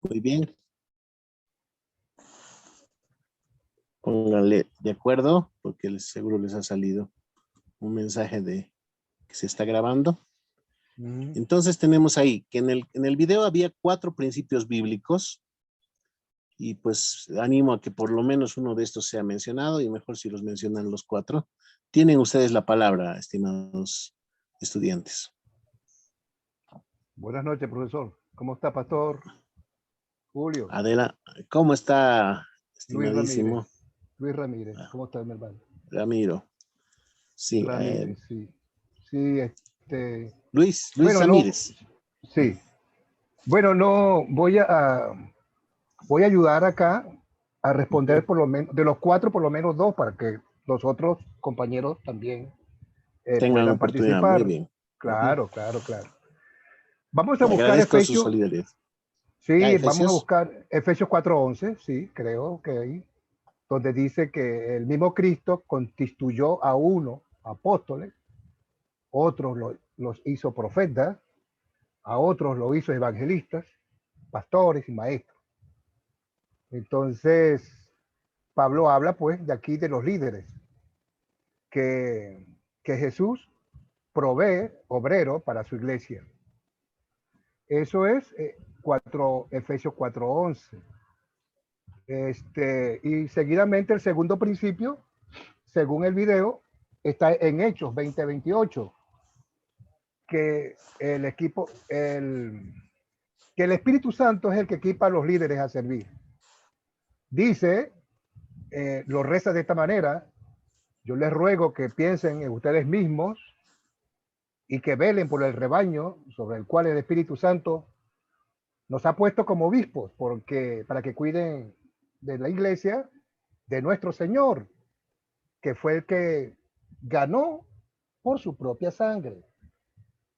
Muy bien. Pónganle de acuerdo, porque seguro les ha salido un mensaje de que se está grabando. Entonces tenemos ahí que en el video había 4 principios bíblicos y pues animo a que por lo menos uno de estos sea mencionado y mejor si los mencionan los 4. Tienen ustedes la palabra, estimados estudiantes. Buenas noches, profesor. ¿Cómo está, pastor? Julio. Adela, ¿cómo está, Luis estimadísimo? Ramírez. Luis Ramírez. ¿Cómo está, mi hermano? Ramiro. Sí. Ramírez, sí. Sí, Luis bueno, Ramírez. No, sí. Bueno, no, voy a ayudar acá a responder por lo menos, de los 4, por lo menos 2, para que los otros compañeros también tengan puedan oportunidad. participar. Muy bien. Claro, claro. Vamos a Le buscar agradezco su Efesios. solidaridad. Sí, ¿Ya, vamos a Efesios? buscar Efesios 4:11, sí, creo que ahí, donde dice que el mismo Cristo constituyó a uno apóstoles, otros los hizo profetas, a otros los hizo evangelistas, pastores y maestros. Entonces, Pablo habla pues de aquí de los líderes, que Jesús provee obrero para su iglesia. Eso es Efesios 4:11. Y seguidamente el segundo principio, según el video, está en Hechos 20:28, que que el Espíritu Santo es el que equipa a los líderes a servir. Dice, lo reza de esta manera: yo les ruego que piensen en ustedes mismos y que velen por el rebaño sobre el cual el Espíritu Santo nos ha puesto como obispos, para que cuiden de la iglesia de nuestro Señor, que fue el que ganó por su propia sangre.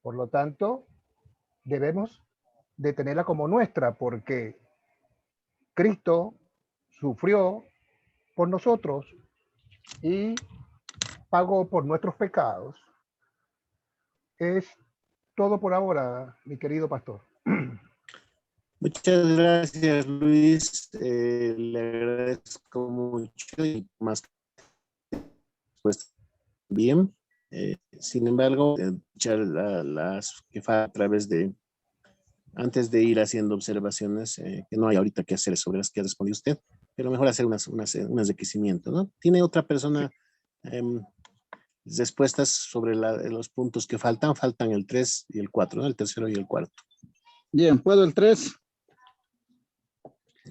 Por lo tanto, debemos de tenerla como nuestra, porque Cristo sufrió por nosotros y pagó por nuestros pecados. Es todo por ahora, mi querido pastor. Muchas gracias, Luis. Le agradezco mucho y más pues bien. Sin embargo, las que fa a través de, antes de ir haciendo observaciones, que no hay ahorita que hacer sobre las que ha respondido usted, pero mejor hacer unas de crecimiento, ¿no? ¿Tiene otra persona respuestas sobre los puntos que faltan? Faltan el 3 y el 4, ¿no? El tercero y el cuarto. Bien, ¿puedo el 3?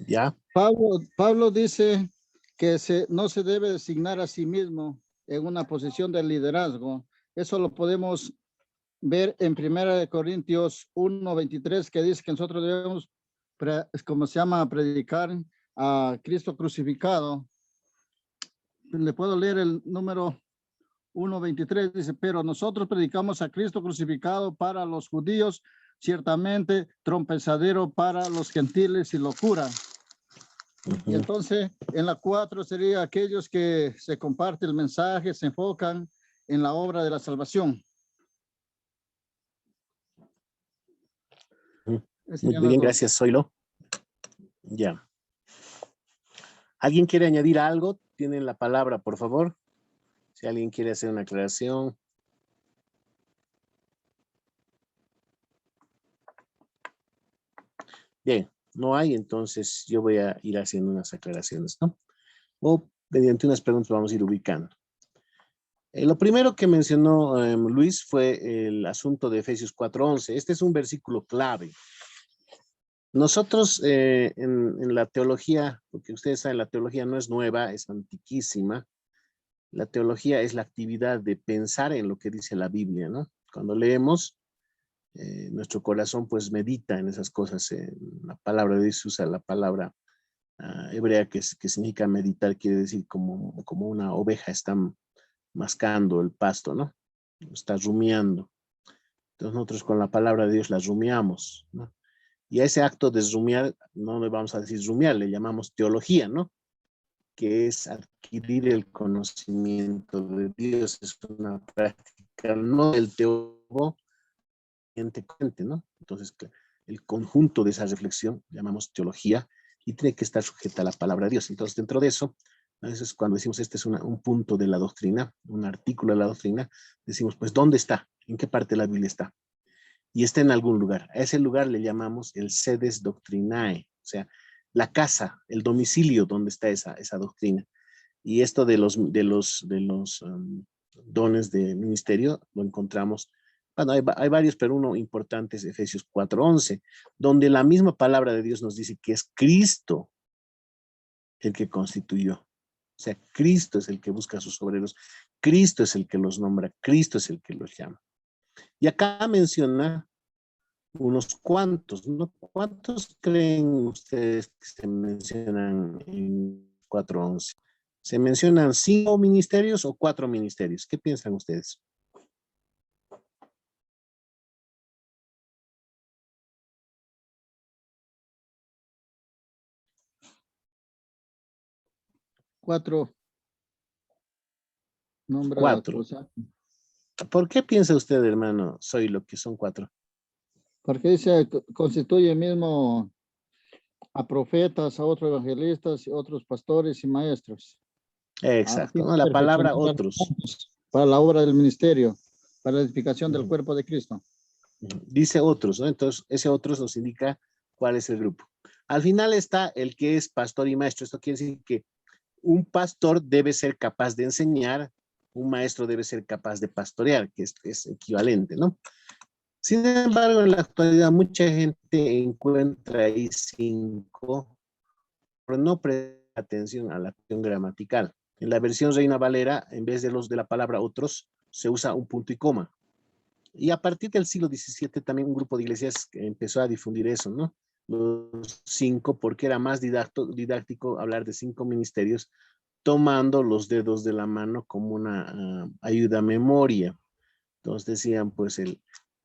¿Ya? Pablo dice que no se debe designar a sí mismo en una posición de liderazgo. Eso lo podemos ver en 1 Corintios 1:23, que dice que nosotros debemos, como se llama, predicar a Cristo crucificado. Le puedo leer el número 1:23, dice: pero nosotros predicamos a Cristo crucificado para los judíos, ciertamente trompezadero para los gentiles y locura. Y entonces en la 4 sería aquellos que se comparte el mensaje, se enfocan en la obra de la salvación. Muy bien, gracias, Zoilo. Ya. ¿Alguien quiere añadir algo? Tienen la palabra, por favor. Si alguien quiere hacer una aclaración. Bien, no hay, entonces yo voy a ir haciendo unas aclaraciones, ¿no? O mediante unas preguntas vamos a ir ubicando. Lo primero que mencionó Luis fue el asunto de Efesios 4:11. Este es un versículo clave. Nosotros en la teología, porque ustedes saben, la teología no es nueva, es antiquísima. La teología es la actividad de pensar en lo que dice la Biblia, ¿no? Cuando leemos, nuestro corazón pues medita en esas cosas. La palabra de Dios usa la palabra hebrea que significa meditar, quiere decir como una oveja está mascando el pasto, ¿no? Está rumiando. Entonces nosotros con la palabra de Dios la rumiamos, ¿no? Y a ese acto de rumiar, no le vamos a decir rumiar, le llamamos teología, ¿no? Que es adquirir el conocimiento de Dios. Es una práctica, no del teólogo, ¿no? Entonces, el conjunto de esa reflexión, llamamos teología, y tiene que estar sujeta a la palabra de Dios. Entonces, dentro de eso, a veces cuando decimos este es un punto de la doctrina, un artículo de la doctrina, decimos, pues, ¿dónde está? ¿En qué parte de la Biblia está? Y está en algún lugar. A ese lugar le llamamos el sedes doctrinae, o sea, la casa, el domicilio donde está esa doctrina. Y esto de los dones de ministerio lo encontramos, bueno, hay varios, pero uno importante es Efesios 4:11, donde la misma palabra de Dios nos dice que es Cristo el que constituyó. O sea, Cristo es el que busca a sus obreros, Cristo es el que los nombra, Cristo es el que los llama. Y acá menciona unos cuantos, ¿no? ¿Cuántos creen ustedes que se mencionan en 4:11? ¿Se mencionan 5 ministerios o 4 ministerios? ¿Qué piensan ustedes? Cuatro. Nombra 4. cosa. ¿Por qué piensa usted, hermano, soy lo que son 4? Porque dice, constituye mismo a profetas, a otros evangelistas, otros pastores y maestros. A Exacto, fin ¿no? de La palabra perfeccionar a los otros. santos para la obra del ministerio, para la edificación del cuerpo de Cristo. Dice otros, ¿no? Entonces, ese otros nos indica cuál es el grupo. Al final está el que es pastor y maestro. Esto quiere decir que un pastor debe ser capaz de enseñar, un maestro debe ser capaz de pastorear, que es equivalente, ¿no? Sin embargo, en la actualidad mucha gente encuentra ahí 5, pero no presta atención a la acción gramatical. En la versión Reina Valera, en vez de la palabra otros, se usa un punto y coma. Y a partir del siglo XVII también un grupo de iglesias empezó a difundir eso, ¿no? Los 5, porque era más didáctico hablar de 5 ministerios, tomando los dedos de la mano como una ayuda a memoria. Entonces decían, pues, el,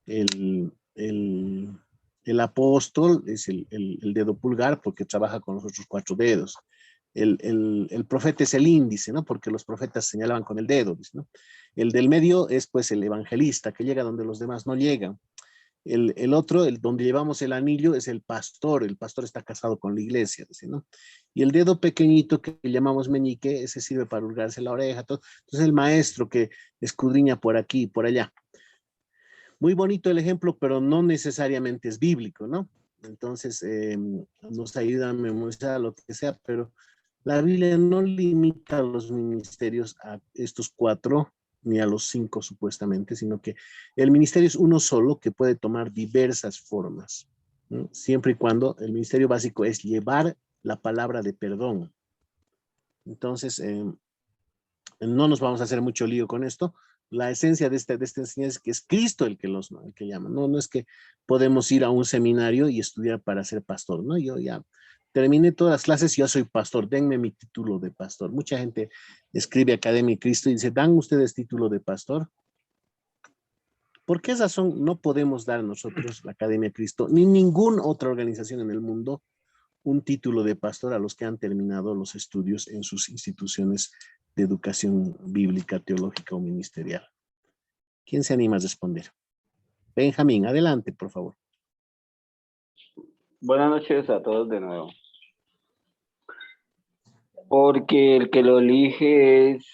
el, el apóstol es el dedo pulgar porque trabaja con los otros 4 dedos. El profeta es el índice, ¿no? Porque los profetas señalaban con el dedo, ¿no? El del medio es pues el evangelista que llega donde los demás no llegan. El otro, donde llevamos el anillo, es el pastor está casado con la iglesia, ¿no? Y el dedo pequeñito que llamamos meñique, ese sirve para hurgarse la oreja, todo. Entonces el maestro que escudriña por aquí y por allá. Muy bonito el ejemplo, pero no necesariamente es bíblico, ¿no? Entonces nos ayuda a memorizar lo que sea, pero la Biblia no limita los ministerios a estos 4 ni a los 5 supuestamente, sino que el ministerio es uno solo que puede tomar diversas formas, ¿no? Siempre y cuando el ministerio básico es llevar la palabra de perdón. Entonces, no nos vamos a hacer mucho lío con esto. La esencia de esta enseñanza es que es Cristo el que llama. No es que podemos ir a un seminario y estudiar para ser pastor, ¿no? Yo ya terminé todas las clases y ya soy pastor, denme mi título de pastor. Mucha gente escribe Academia de Cristo y dice, ¿dan ustedes título de pastor? ¿Por qué razón no podemos dar nosotros, la Academia de Cristo, ni ninguna otra organización en el mundo, un título de pastor a los que han terminado los estudios en sus instituciones de educación bíblica, teológica o ministerial? ¿Quién se anima a responder? Benjamín, adelante, por favor. Buenas noches a todos de nuevo. Porque el que lo elige es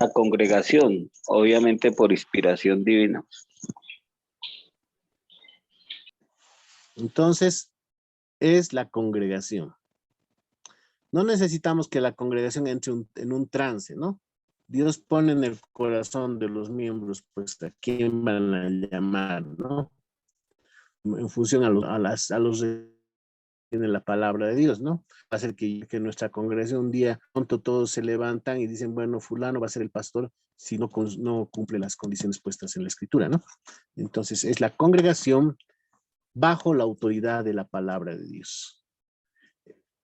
la congregación, obviamente por inspiración divina. Entonces, es la congregación. No necesitamos que la congregación entre en un trance, ¿no? Dios pone en el corazón de los miembros, pues, a quién van a llamar, ¿no? En función a los tiene la palabra de Dios, ¿no? Va a ser que nuestra congregación un día pronto todos se levantan y dicen, bueno, fulano va a ser el pastor si no cumple las condiciones puestas en la escritura, ¿no? Entonces, es la congregación bajo la autoridad de la palabra de Dios.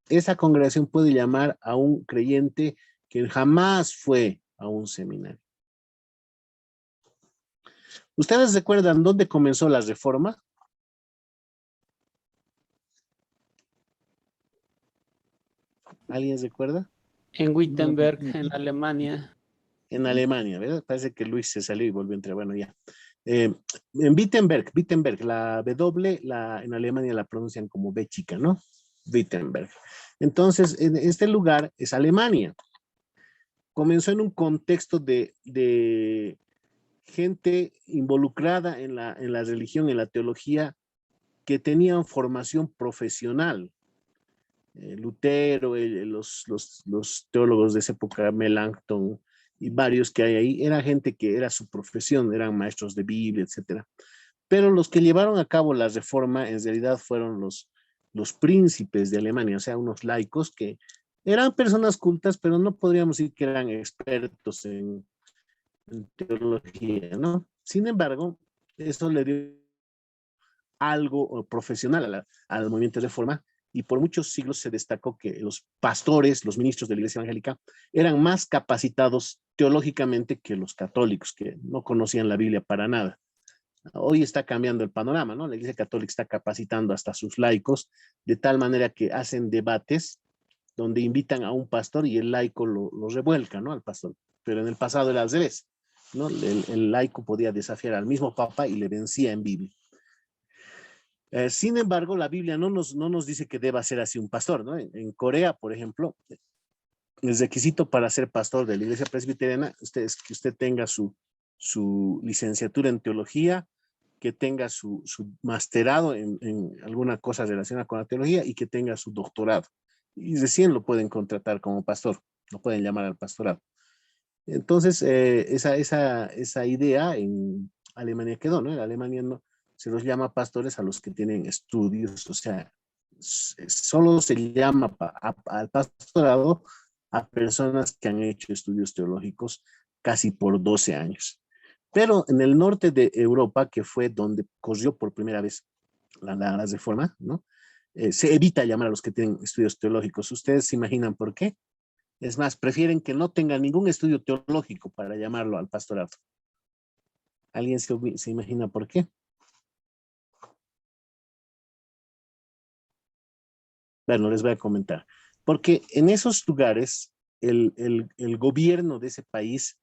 Esa congregación puede llamar a un creyente que jamás fue a un seminario. ¿Ustedes recuerdan dónde comenzó la reforma? ¿Alguien recuerda? En Wittenberg, en Alemania. En Alemania, ¿verdad? Parece que Luis se salió y volvió a entrar. Bueno, ya. En Wittenberg, la W, en Alemania la pronuncian como B chica, ¿no? Wittenberg. Entonces, en este lugar es Alemania. Comenzó en un contexto de gente involucrada en la religión, en la teología, que tenían formación profesional. Lutero, los teólogos de esa época, Melanchthon y varios que hay ahí, era gente que era su profesión, eran maestros de Biblia, etc. Pero los que llevaron a cabo la reforma en realidad fueron los príncipes de Alemania, o sea, unos laicos que eran personas cultas, pero no podríamos decir que eran expertos en teología, ¿no? Sin embargo, eso le dio algo profesional al movimiento de reforma, y por muchos siglos se destacó que los pastores, los ministros de la Iglesia Evangélica, eran más capacitados teológicamente que los católicos, que no conocían la Biblia para nada. Hoy está cambiando el panorama, ¿no? La Iglesia Católica está capacitando hasta sus laicos, de tal manera que hacen debates donde invitan a un pastor y el laico lo revuelca, ¿no? Al pastor. Pero en el pasado era al revés, ¿no? El laico podía desafiar al mismo papa y le vencía en Biblia. Sin embargo, la Biblia no nos dice que deba ser así un pastor, ¿no? En Corea, por ejemplo, el requisito para ser pastor de la iglesia presbiteriana es que usted tenga su licenciatura en teología, que tenga su masterado en alguna cosa relacionada con la teología y que tenga su doctorado. Y recién lo pueden contratar como pastor, lo pueden llamar al pastorado. Entonces, esa idea en Alemania quedó, ¿no? En Alemania no se los llama pastores a los que tienen estudios, o sea, solo se llama al pastorado a personas que han hecho estudios teológicos casi por 12 años. Pero en el norte de Europa, que fue donde corrió por primera vez la reforma, ¿no? Se evita llamar a los que tienen estudios teológicos. ¿Ustedes se imaginan por qué? Es más, prefieren que no tenga ningún estudio teológico para llamarlo al pastorado. ¿Alguien se imagina por qué? Bueno, les voy a comentar. Porque en esos lugares, el gobierno de ese país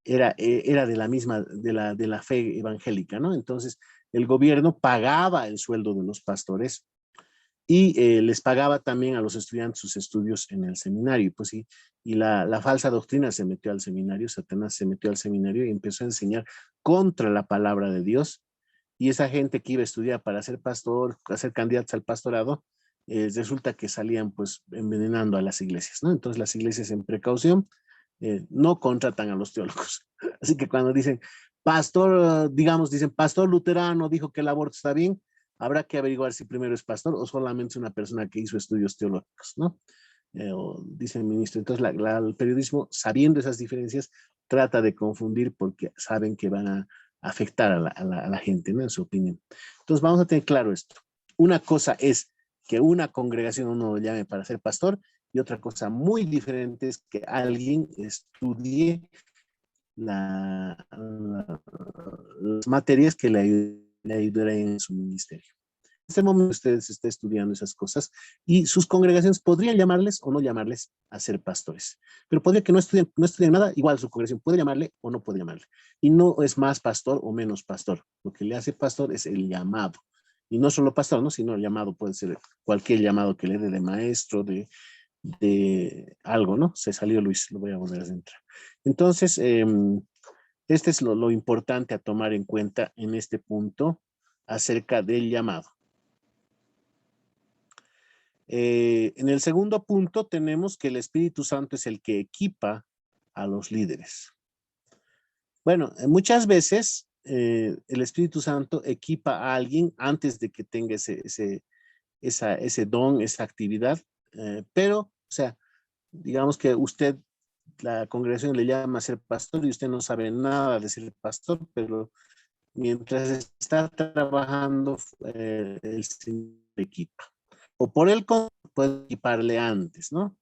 era de la misma, de la fe evangélica, ¿no? Entonces, el gobierno pagaba el sueldo de los pastores y les pagaba también a los estudiantes sus estudios en el seminario. Pues sí, y la falsa doctrina se metió al seminario, Satanás se metió al seminario y empezó a enseñar contra la palabra de Dios. Y esa gente que iba a estudiar para ser pastor, a ser candidatos al pastorado, resulta que salían pues envenenando a las iglesias, ¿no? Entonces las iglesias en precaución no contratan a los teólogos. Así que cuando dicen pastor, digamos, dicen pastor luterano dijo que el aborto está bien, habrá que averiguar si primero es pastor o solamente es una persona que hizo estudios teológicos, ¿no? O dice el ministro. Entonces el periodismo, sabiendo esas diferencias, trata de confundir porque saben que van a afectar a la gente, ¿no? En su opinión. Entonces vamos a tener claro esto. Una cosa es que una congregación uno lo llame para ser pastor y otra cosa muy diferente es que alguien estudie las materias que le ayudarán en su ministerio. En este momento ustedes están estudiando esas cosas y sus congregaciones podrían llamarles o no llamarles a ser pastores. Pero podría que no estudien nada, igual su congregación puede llamarle o no puede llamarle. Y no es más pastor o menos pastor. Lo que le hace pastor es el llamado. Y no solo pastor, ¿no? Sino el llamado puede ser cualquier llamado que le dé de maestro, de algo, ¿no? Se salió Luis, lo voy a volver a centrar. Entonces, este es lo importante a tomar en cuenta en este punto acerca del llamado. En el segundo punto tenemos que el Espíritu Santo es el que equipa a los líderes. Bueno, muchas veces el Espíritu Santo equipa a alguien antes de que tenga ese don, esa actividad, pero, o sea, digamos que usted, la congregación le llama a ser pastor y usted no sabe nada de ser pastor, pero mientras está trabajando, el Señor equipa. O por el contrario, puede equiparle antes, ¿no?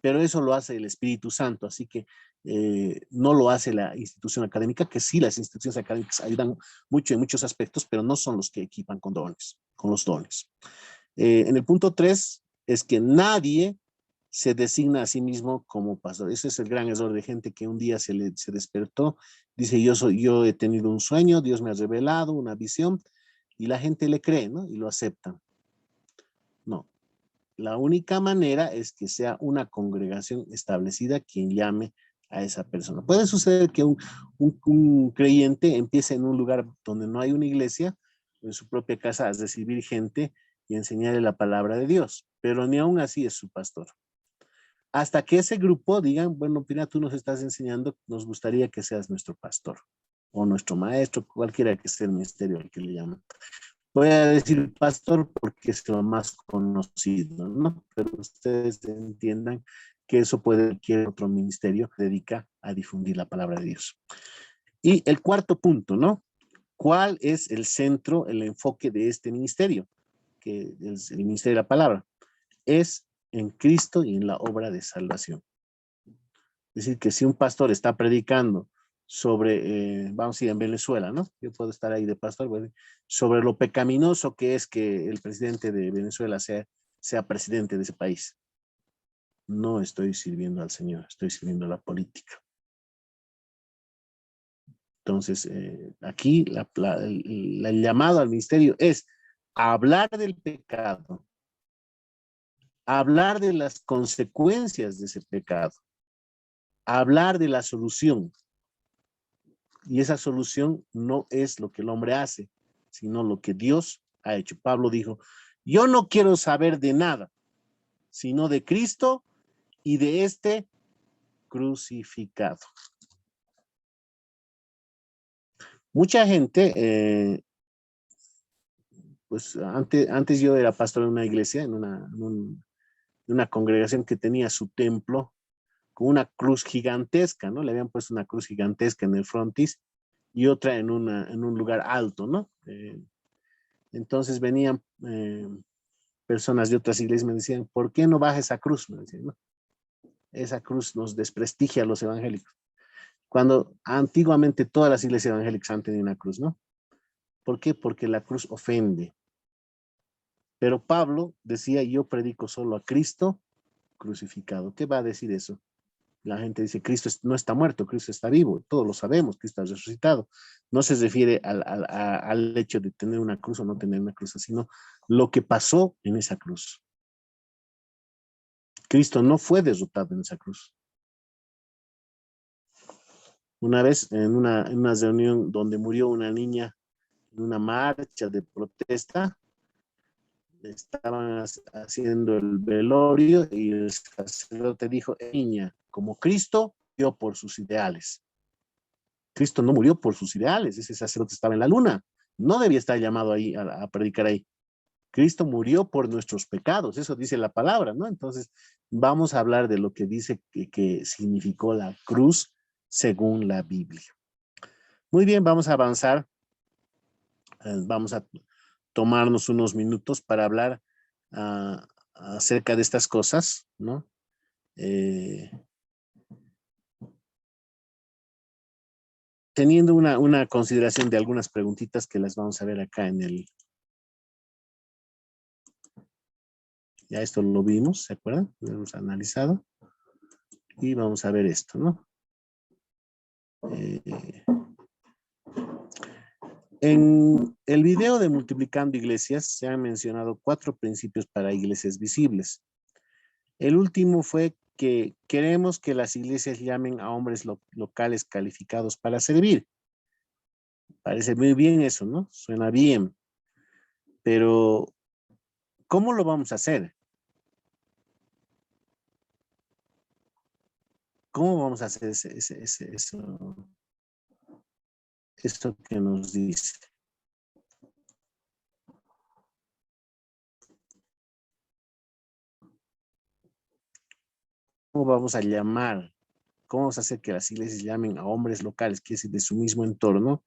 Pero eso lo hace el Espíritu Santo, así que no lo hace la institución académica, que sí, las instituciones académicas ayudan mucho en muchos aspectos, pero no son los que equipan con los dones. En el punto 3 es que nadie se designa a sí mismo como pastor. Ese es el gran error de gente que un día se despertó, dice, yo he tenido un sueño, Dios me ha revelado una visión, y la gente le cree, ¿no? Y lo acepta. No. La única manera es que sea una congregación establecida quien llame a esa persona. Puede suceder que un creyente empiece en un lugar donde no hay una iglesia, en su propia casa, a recibir gente y enseñarle la palabra de Dios, pero ni aún así es su pastor. Hasta que ese grupo digan, bueno, mira, tú nos estás enseñando, nos gustaría que seas nuestro pastor o nuestro maestro, cualquiera que sea el ministerio al que le llaman. Voy a decir pastor porque es lo más conocido, ¿no? Pero ustedes entiendan que eso puede cualquier otro ministerio que dedica a difundir la palabra de Dios. Y el cuarto punto, ¿no? ¿Cuál es el centro, el enfoque de este ministerio? Que es el ministerio de la palabra. Es en Cristo y en la obra de salvación. Es decir, que si un pastor está predicando sobre, vamos a ir en Venezuela, ¿no? Yo puedo estar ahí de pastor, bueno, sobre lo pecaminoso que es que el presidente de Venezuela sea presidente de ese país. No estoy sirviendo al Señor, estoy sirviendo a la política. Entonces, aquí el llamado al ministerio es hablar del pecado, hablar de las consecuencias de ese pecado, hablar de la solución. Y esa solución no es lo que el hombre hace, sino lo que Dios ha hecho. Pablo dijo, yo no quiero saber de nada, sino de Cristo y de este crucificado. Mucha gente, pues antes yo era pastor en una iglesia, en una congregación que tenía su templo con una cruz gigantesca, ¿no? Le habían puesto una cruz gigantesca en el frontis y otra en un lugar alto, ¿no? Entonces venían personas de otras iglesias y me decían, ¿por qué no baja esa cruz? Me decían, no, esa cruz nos desprestigia a los evangélicos. Cuando antiguamente todas las iglesias evangélicas han tenido una cruz, ¿no? ¿Por qué? Porque la cruz ofende. Pero Pablo decía, yo predico solo a Cristo crucificado. ¿Qué va a decir eso? La gente dice, Cristo no está muerto, Cristo está vivo. Todos lo sabemos, Cristo ha resucitado. No se refiere al hecho de tener una cruz o no tener una cruz, sino lo que pasó en esa cruz. Cristo no fue derrotado en esa cruz. Una vez en una reunión donde murió una niña en una marcha de protesta, estaban haciendo el velorio y el sacerdote dijo, niña, como Cristo murió por sus ideales. Cristo no murió por sus ideales, ese sacerdote estaba en la luna, no debía estar llamado ahí a predicar ahí. Cristo murió por nuestros pecados, eso dice la palabra, ¿no? Entonces, vamos a hablar de lo que dice que significó la cruz según la Biblia. Muy bien, vamos a avanzar. Vamos a tomarnos unos minutos para hablar acerca de estas cosas, ¿no? Teniendo una consideración de algunas preguntitas que las vamos a ver acá en el... Ya esto lo vimos, ¿se acuerdan? Lo hemos analizado. Y vamos a ver esto, ¿no? En el video de Multiplicando Iglesias se han mencionado 4 principios para iglesias visibles. El último fue que queremos que las iglesias llamen a hombres locales calificados para servir. Parece muy bien eso, ¿no? Suena bien. Pero, ¿cómo lo vamos a hacer? ¿Cómo vamos a hacer eso que nos dice? ¿Cómo vamos a llamar? ¿Cómo vamos a hacer que las iglesias llamen a hombres locales, que es de su mismo entorno,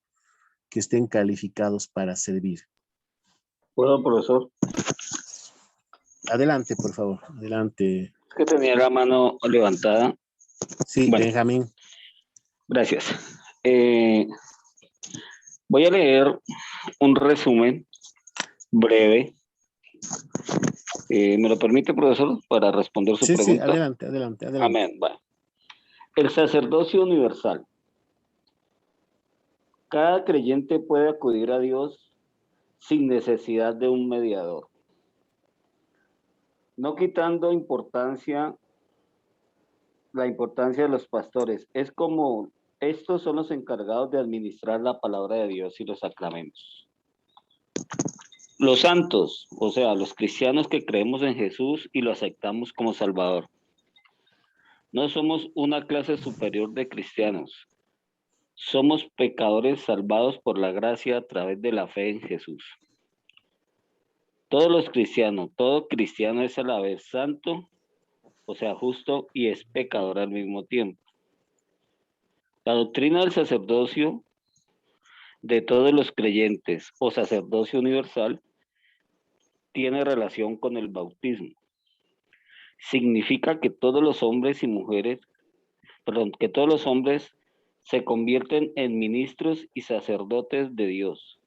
que estén calificados para servir? ¿Puedo, profesor? Adelante, por favor. Adelante. Es que tenía la mano levantada. Sí, bueno, Benjamín. Gracias. Voy a leer un resumen breve ¿Me lo permite, profesor, para responder su Sí, sí, pregunta? adelante, adelante, adelante. Amén. Bueno. El sacerdocio universal. Cada creyente puede acudir a Dios sin necesidad de un mediador, no quitando la importancia de los pastores. Es como estos son los encargados de administrar la palabra de Dios y los sacramentos. Los santos, o sea, los cristianos que creemos en Jesús y lo aceptamos como Salvador. No somos una clase superior de cristianos. Somos pecadores salvados por la gracia a través de la fe en Jesús. Todos los cristianos, todo cristiano es a la vez santo, o sea, justo, y es pecador al mismo tiempo. La doctrina del sacerdocio de todos los creyentes o sacerdocio universal tiene relación con el bautismo. Significa que todos los hombres y mujeres, que todos los hombres se convierten en ministros y sacerdotes de Dios,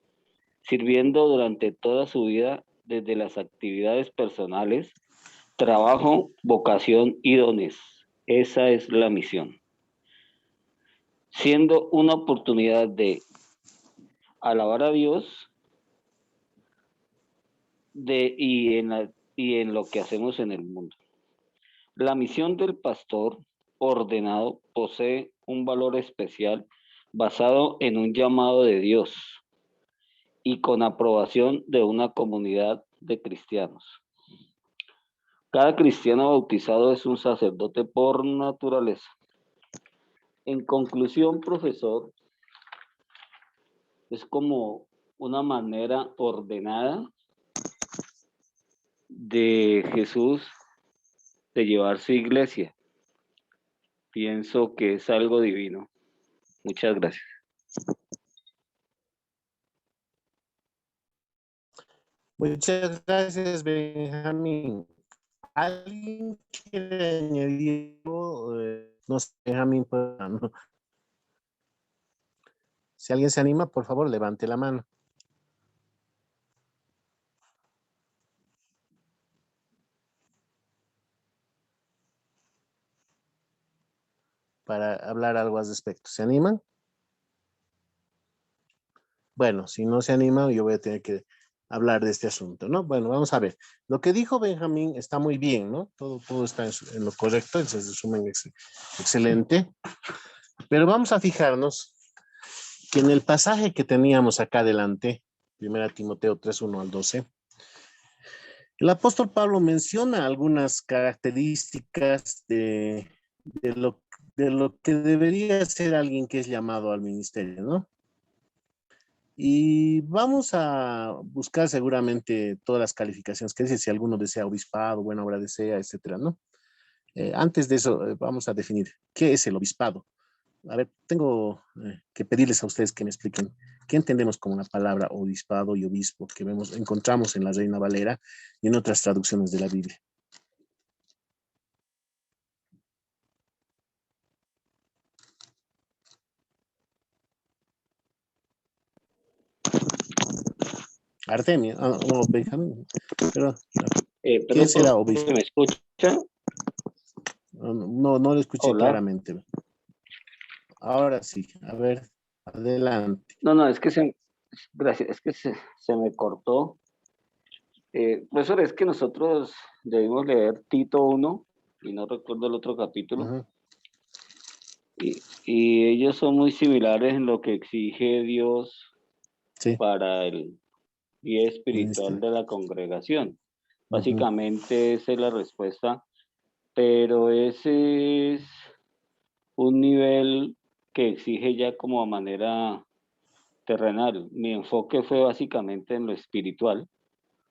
sirviendo durante toda su vida desde las actividades personales, trabajo, vocación y dones. Esa es la misión. Siendo una oportunidad de alabar a Dios y en lo que hacemos en el mundo. La misión del pastor ordenado posee un valor especial basado en un llamado de Dios y con aprobación de una comunidad de cristianos. Cada cristiano bautizado es un sacerdote por naturaleza. En conclusión, profesor, es como una manera ordenada de Jesús de llevar su iglesia. Pienso que es algo divino. Muchas gracias. Muchas gracias, Benjamín. ¿Alguien quiere añadir algo? No sé, Benjamín, pues, no. Si alguien se anima, por favor, levante la mano. Para hablar algo al respecto. ¿Se animan? Bueno, si no se animan, yo voy a tener que hablar de este asunto, ¿no? Bueno, vamos a ver. Lo que dijo Benjamín está muy bien, ¿no? Todo está en lo correcto, ese resumen es excelente. Pero vamos a fijarnos que en el pasaje que teníamos acá adelante, 1 Timoteo 3, 1 al 12, el apóstol Pablo menciona algunas características de lo que debería ser alguien que es llamado al ministerio, ¿no? Y vamos a buscar seguramente todas las calificaciones que dice, si alguno desea obispado, buena obra desea, etcétera, ¿no? Antes de eso, vamos a definir qué es el obispado. A ver, tengo que pedirles a ustedes que me expliquen qué entendemos como la palabra obispado y obispo que encontramos en la Reina Valera y en otras traducciones de la Biblia. Artemia, no, Benjamín, pero ¿qué será obispo? ¿Me escucha? No lo escuché Hola. claramente. Ahora sí, a ver, adelante. No, es que gracias, es que se me cortó. Profesor, es que nosotros debimos leer Tito 1 y no recuerdo el otro capítulo. Uh-huh. Y ellos son muy similares en lo que exige Dios Sí. para el guía espiritual de la congregación. Básicamente esa es la respuesta, pero ese es un nivel que exige ya como a manera terrenal. Mi enfoque fue básicamente en lo espiritual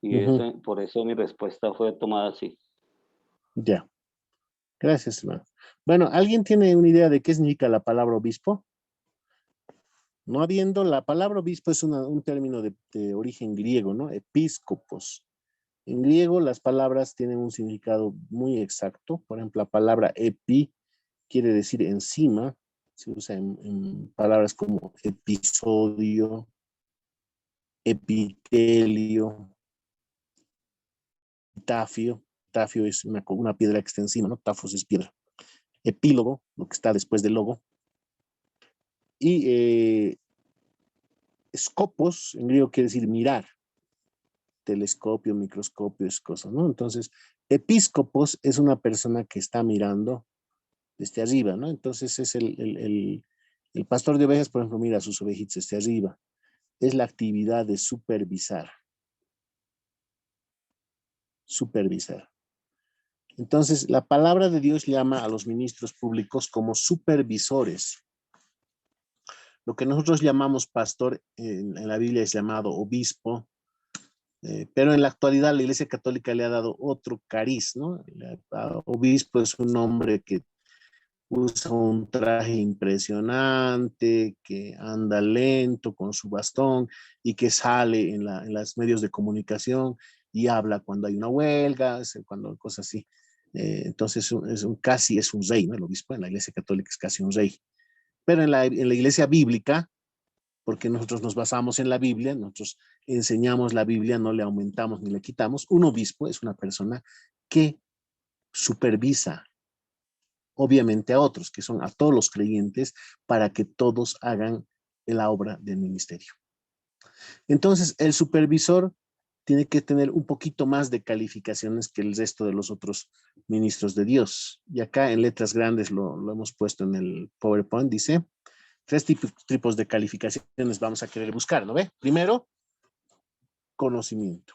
y por eso mi respuesta fue tomada así. Ya. Gracias, hermano. Bueno, ¿alguien tiene una idea de qué significa la palabra obispo? No habiendo, la palabra obispo es un término de origen griego, ¿no? Episcopos. En griego las palabras tienen un significado muy exacto. Por ejemplo, la palabra epi quiere decir encima. Se usa en palabras como episodio, epitelio. Tafio. Tafio es una piedra que está encima, ¿no? Tafos es piedra. Epílogo, lo que está después del logo. Y scopos, en griego quiere decir mirar. Telescopio, microscopio, es cosas, ¿no? Entonces, episcopos es una persona que está mirando desde arriba, ¿no? Entonces es el pastor de ovejas, por ejemplo, mira a sus ovejitas desde arriba. Es la actividad de supervisar. Supervisar. Entonces, la palabra de Dios llama a los ministros públicos como supervisores. Lo que nosotros llamamos pastor en la Biblia es llamado obispo, pero en la actualidad la Iglesia Católica le ha dado otro cariz, ¿no? Obispo es un hombre que usa un traje impresionante, que anda lento con su bastón y que sale en los medios de comunicación y habla cuando hay una huelga, cuando cosas así. Entonces casi es un rey, ¿no? El obispo en la Iglesia Católica es casi un rey. Pero en la Iglesia bíblica, porque nosotros nos basamos en la Biblia, nosotros enseñamos la Biblia, no le aumentamos ni le quitamos. Un obispo es una persona que supervisa, obviamente a otros, que son a todos los creyentes, para que todos hagan la obra del ministerio. Entonces, el supervisor tiene que tener un poquito más de calificaciones que el resto de los otros ministros de Dios. Y acá en letras grandes lo hemos puesto en el PowerPoint, dice, 3 tipos de calificaciones vamos a querer buscar, ¿no ve? Primero, conocimiento.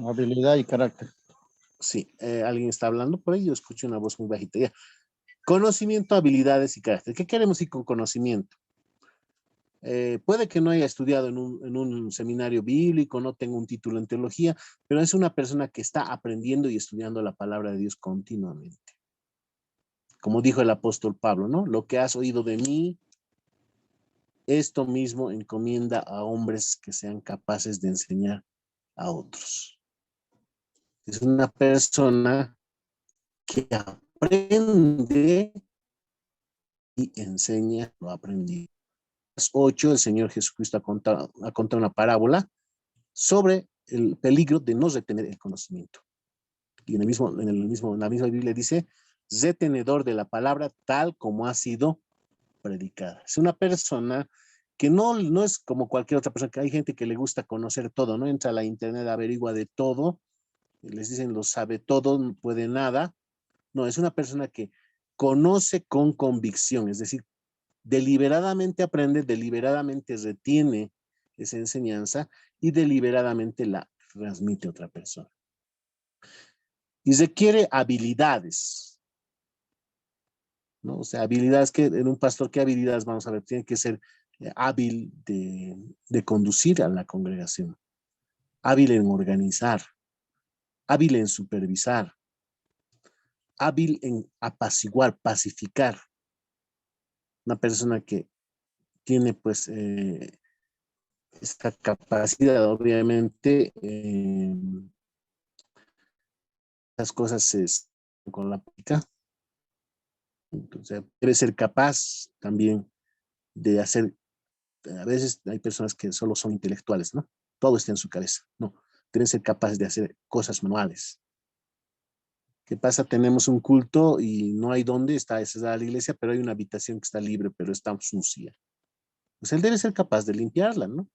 Habilidad y carácter. Sí, alguien está hablando por ahí, yo escucho una voz muy bajita. Ya. Conocimiento, habilidades y carácter. ¿Qué queremos decir con conocimiento? Puede que no haya estudiado en un seminario bíblico, no tenga un título en teología, pero es una persona que está aprendiendo y estudiando la palabra de Dios continuamente. Como dijo el apóstol Pablo, ¿no? Lo que has oído de mí, esto mismo encomienda a hombres que sean capaces de enseñar a otros. Es una persona que aprende y enseña lo aprendido. 8, el Señor Jesucristo ha contado una parábola sobre el peligro de no retener el conocimiento. Y en la misma Biblia dice, retenedor de la palabra tal como ha sido predicada. Es una persona que no es como cualquier otra persona, que hay gente que le gusta conocer todo, ¿no? Entra a la internet, averigua de todo, les dicen lo sabe todo, no puede nada. No, es una persona que conoce con convicción, es decir, deliberadamente aprende, deliberadamente retiene esa enseñanza y deliberadamente la transmite a otra persona. Y requiere habilidades, ¿no? O sea, habilidades que en un pastor, ¿qué habilidades vamos a ver? Tiene que ser hábil de conducir a la congregación, hábil en organizar, hábil en supervisar, hábil en apaciguar, pacificar. Una persona que tiene pues esta capacidad, obviamente, las cosas con la práctica. Entonces, debe ser capaz también de hacer, a veces hay personas que solo son intelectuales, ¿no? Todo está en su cabeza, no. Deben ser capaces de hacer cosas manuales. ¿Qué pasa? Tenemos un culto y no hay dónde, está la iglesia, pero hay una habitación que está libre, pero está sucia. Pues él debe ser capaz de limpiarla, ¿no?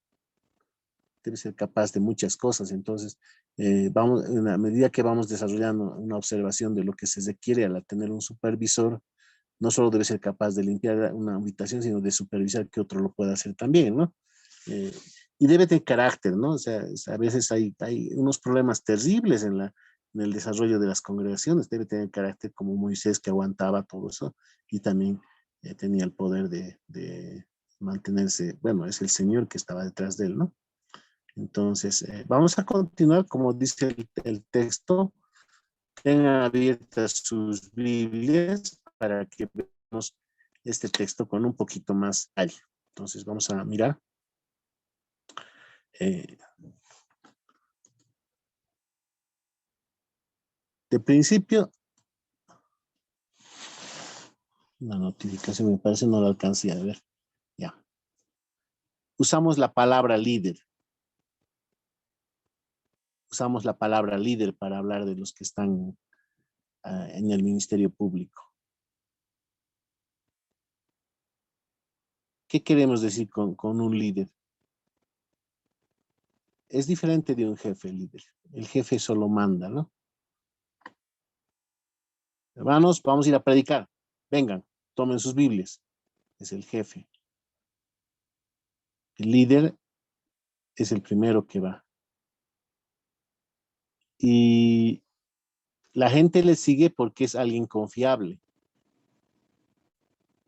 Debe ser capaz de muchas cosas. Entonces, a medida que vamos desarrollando una observación de lo que se requiere al tener un supervisor, no solo debe ser capaz de limpiar una habitación, sino de supervisar que otro lo pueda hacer también, ¿no? Y debe tener carácter, ¿no? O sea, a veces hay unos problemas terribles en el desarrollo de las congregaciones. Debe tener carácter como Moisés, que aguantaba todo eso y también tenía el poder de mantenerse, bueno, es el Señor que estaba detrás de él, ¿no? Entonces, vamos a continuar, como dice el texto. Tengan abiertas sus Biblias para que veamos este texto con un poquito más detalle. Entonces, vamos a mirar. De principio, la notificación me parece no la alcancé a ver. Ya. Usamos la palabra líder. usamos la palabra líder para hablar de los que están en el ministerio público. ¿Qué queremos decir con un líder? Es diferente de un jefe líder. El jefe solo manda, ¿no? Hermanos, vamos a ir a predicar. Vengan, tomen sus Biblias. Es el jefe. El líder es el primero que va. Y la gente le sigue porque es alguien confiable.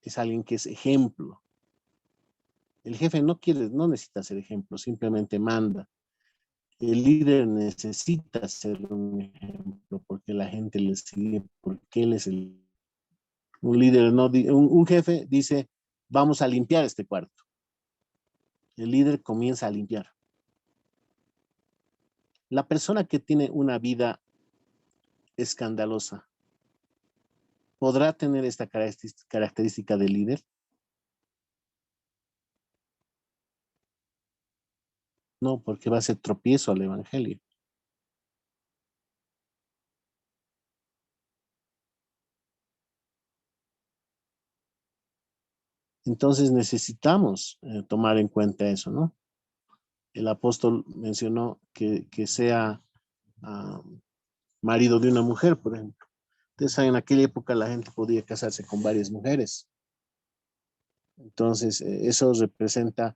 Es alguien que es ejemplo. El jefe no necesita ser ejemplo, simplemente manda. El líder necesita ser un ejemplo porque la gente le sigue, porque él es un líder, un jefe dice, vamos a limpiar este cuarto. El líder comienza a limpiar. La persona que tiene una vida escandalosa, ¿podrá tener esta característica de líder? No, porque va a ser tropiezo al evangelio. Entonces necesitamos tomar en cuenta eso, ¿no? El apóstol mencionó que sea marido de una mujer, por ejemplo. Entonces, en aquella época la gente podía casarse con varias mujeres. Entonces, eso representa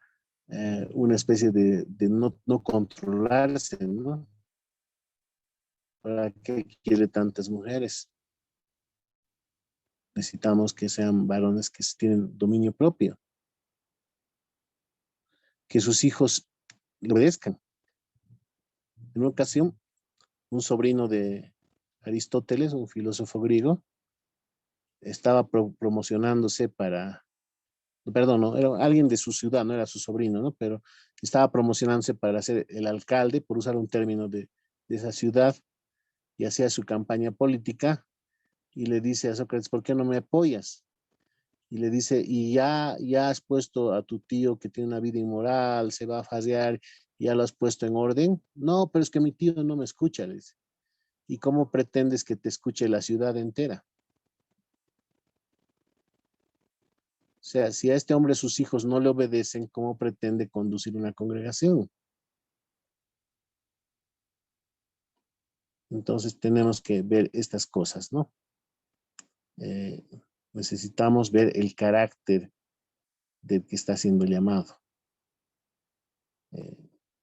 una especie de no controlarse, ¿no? ¿Para qué quiere tantas mujeres? Necesitamos que sean varones que tienen dominio propio. Que sus hijos le obedezcan. En una ocasión, un sobrino de Aristóteles, un filósofo griego, estaba promocionándose no, era alguien de su ciudad, no era su sobrino, ¿no? Pero estaba promocionándose para ser el alcalde, por usar un término de esa ciudad, y hacía su campaña política, y le dice a Sócrates, ¿por qué no me apoyas? Y le dice, y ya has puesto a tu tío que tiene una vida inmoral, se va a fasear, ya lo has puesto en orden. No, pero es que mi tío no me escucha, le dice. ¿Y cómo pretendes que te escuche la ciudad entera? O sea, si a este hombre sus hijos no le obedecen, ¿cómo pretende conducir una congregación? Entonces tenemos que ver estas cosas, ¿no? Necesitamos ver el carácter del que está siendo llamado.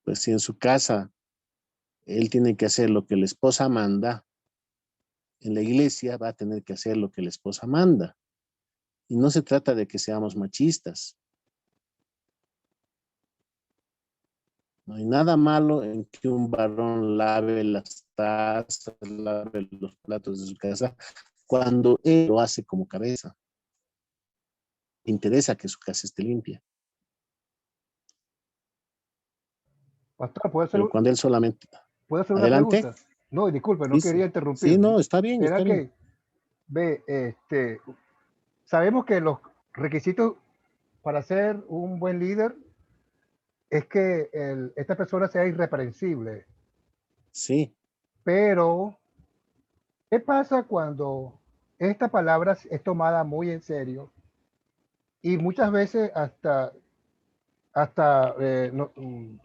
Pues si en su casa él tiene que hacer lo que la esposa manda, en la iglesia va a tener que hacer lo que la esposa manda. Y no se trata de que seamos machistas. No hay nada malo en que un varón lave las tazas, lave los platos de su casa, cuando él lo hace como cabeza. Le interesa que su casa esté limpia. Pastor, Pero cuando él solamente... ¿puedo hacer una Adelante. pregunta? No, disculpe, no Sí, quería sí. interrumpir. Sí, no, está bien, Era está bien. que, ve, sabemos que los requisitos para ser un buen líder es que esta persona sea irreprensible. Sí. Pero, ¿qué pasa cuando esta palabra es tomada muy en serio y muchas veces hasta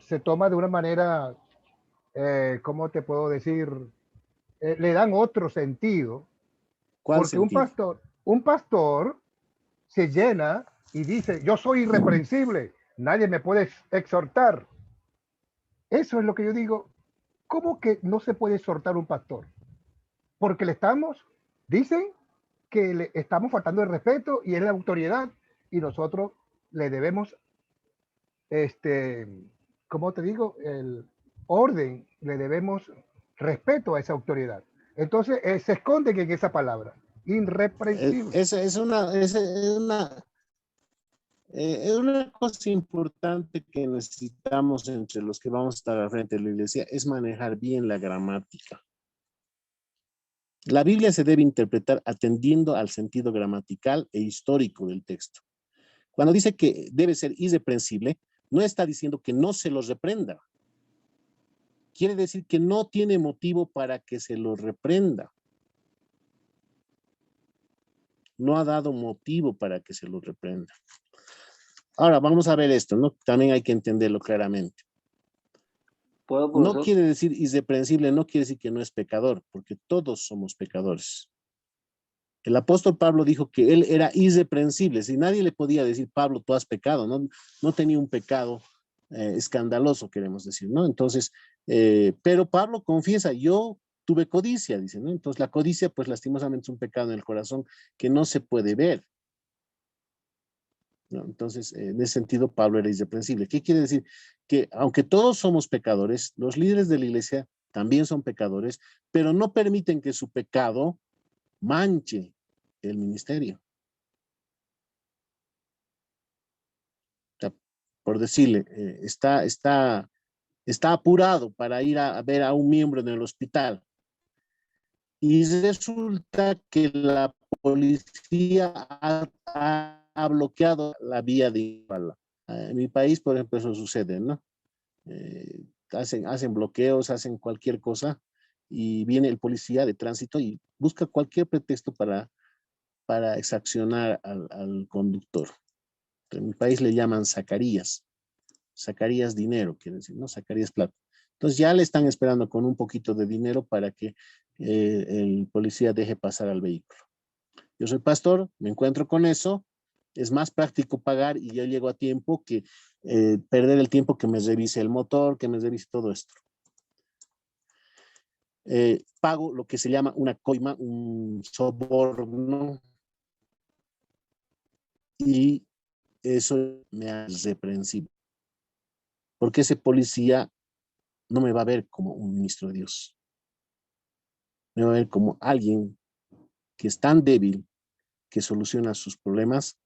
se toma de una manera, ¿cómo te puedo decir? Le dan otro sentido, ¿Cuál porque sentido? un pastor se llena y dice, yo soy irreprensible, nadie me puede exhortar. Eso es lo que yo digo. ¿Cómo que no se puede exhortar un pastor? Porque dicen que le estamos faltando el respeto y es la autoridad y nosotros le debemos, ¿cómo te digo? El orden, le debemos respeto a esa autoridad. Entonces se esconde en esa palabra, irreprensible. Es una cosa importante que necesitamos entre los que vamos a estar al frente de la iglesia, es manejar bien la gramática. La Biblia se debe interpretar atendiendo al sentido gramatical e histórico del texto. Cuando dice que debe ser irreprensible, no está diciendo que no se los reprenda. quiere decir que no tiene motivo para que se lo reprenda. No ha dado motivo para que se lo reprenda. Ahora, vamos a ver esto, ¿no? También hay que entenderlo claramente. ¿Puedo, No profesor? quiere decir irreprensible, no quiere decir que no es pecador, porque todos somos pecadores. El apóstol Pablo dijo que él era irreprensible. Si nadie le podía decir, Pablo, tú has pecado, no tenía un pecado escandaloso, queremos decir, ¿no? Entonces, pero Pablo confiesa, yo tuve codicia, dice, ¿no? Entonces la codicia, pues lastimosamente es un pecado en el corazón que no se puede ver, ¿no? Entonces, en ese sentido, Pablo era irreprensible. ¿Qué quiere decir? Que aunque todos somos pecadores, los líderes de la iglesia también son pecadores, pero no permiten que su pecado manche el ministerio. O sea, por decirle, está apurado para ir a ver a un miembro en el hospital y resulta que la policía ha bloqueado la vía de Impala. En mi país, por ejemplo, eso sucede, ¿no? Hacen bloqueos, hacen cualquier cosa y viene el policía de tránsito y busca cualquier pretexto para exaccionar al conductor. En mi país le llaman Zacarías dinero, quiere decir, ¿no? Zacarías plata. Entonces ya le están esperando con un poquito de dinero para que el policía deje pasar al vehículo. Yo soy pastor, me encuentro con eso, es más práctico pagar y yo llego a tiempo que perder el tiempo que me revise el motor, que me revise todo esto. Pago lo que se llama una coima, un soborno, y eso me hace reprensible. Porque ese policía no me va a ver como un ministro de Dios. Me va a ver como alguien que es tan débil que soluciona sus problemas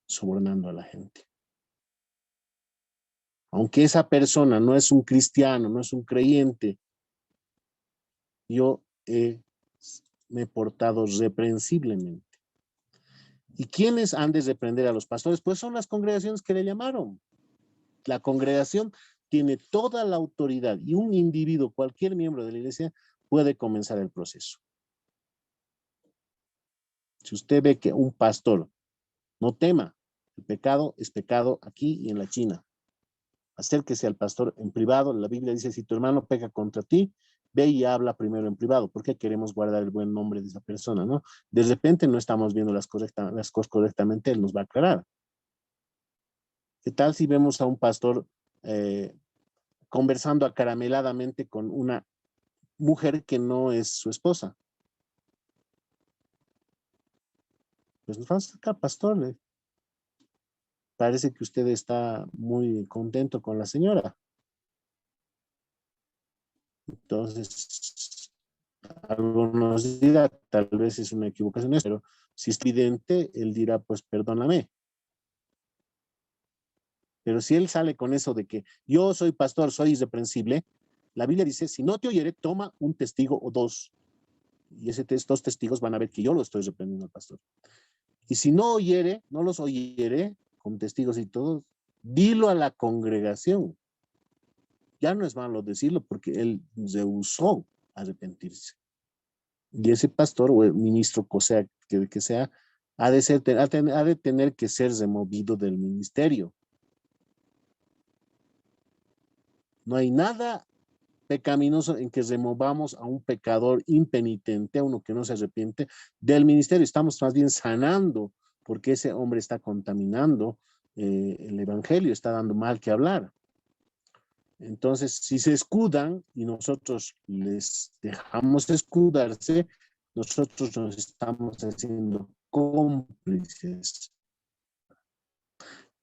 sobornando a la gente. Aunque esa persona no es un cristiano, no es un creyente, yo me he portado reprensiblemente. ¿Y quiénes han de reprender a los pastores? Pues son las congregaciones que le llamaron. La congregación tiene toda la autoridad y un individuo, cualquier miembro de la iglesia, puede comenzar el proceso. Si usted ve que un pastor, no tema, el pecado es pecado aquí y en la China. Acérquese al pastor en privado. La Biblia dice, si tu hermano peca contra ti, ve y habla primero en privado, porque queremos guardar el buen nombre de esa persona, ¿no? De repente no estamos viendo las cosas correctamente, él nos va a aclarar. ¿Qué tal si vemos a un pastor conversando acarameladamente con una mujer que no es su esposa? Pues nos vamos a sacar, pastor. Parece que usted está muy contento con la señora. Entonces, algunos dirán, tal vez es una equivocación, pero si es evidente, él dirá, pues perdóname. Pero si él sale con eso de que yo soy pastor, soy irreprensible, la Biblia dice, si no te oyere, toma un testigo o dos. Y estos testigos van a ver que yo lo estoy reprendiendo al pastor. Y si no oyere, no los oyere, con testigos y todo, dilo a la congregación. Ya no es malo decirlo porque él rehusó arrepentirse. Y ese pastor o el ministro, que sea, ha de tener que ser removido del ministerio. No hay nada pecaminoso en que removamos a un pecador impenitente, a uno que no se arrepiente, del ministerio. Estamos más bien sanando, porque ese hombre está contaminando el evangelio, está dando mal que hablar. Entonces, si se escudan y nosotros les dejamos escudarse, nosotros nos estamos haciendo cómplices,